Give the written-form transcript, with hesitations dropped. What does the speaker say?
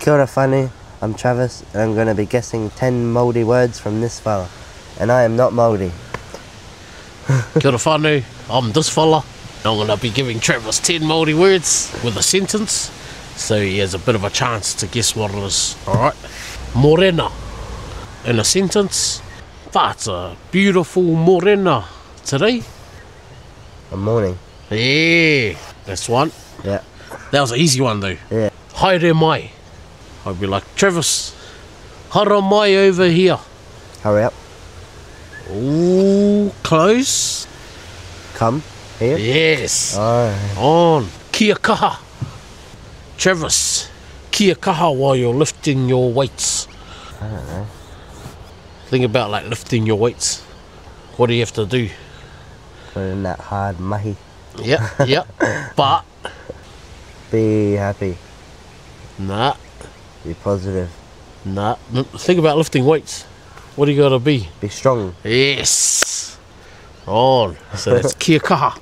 Kia ora whānau, I'm Travis and I'm going to be guessing 10 Māori words from this fella. And I am not Māori. Kia ora whānau, I'm this fella. I'm going to be giving Travis 10 Māori words with a sentence, so he has a bit of a chance to guess what it is. Alright? Morena. In a sentence, it's a beautiful morena today. A morning. Yeah, that's one. Yeah. That was an easy one though. Yeah. Haere mai. I'd be like, Travis, hara mai over here. Hurry up. Ooh, close. Come here. Yes. Oh. On. Kia kaha. Travis, kia kaha while you're lifting your weights. I don't know. Think about like lifting your weights. What do you have to do? Put it in that hard mahi. Yep. But Be happy. nah. Be positive. Nah. Think about lifting weights. What do you gotta be? Be strong. Yes. On. So that's kia kaha.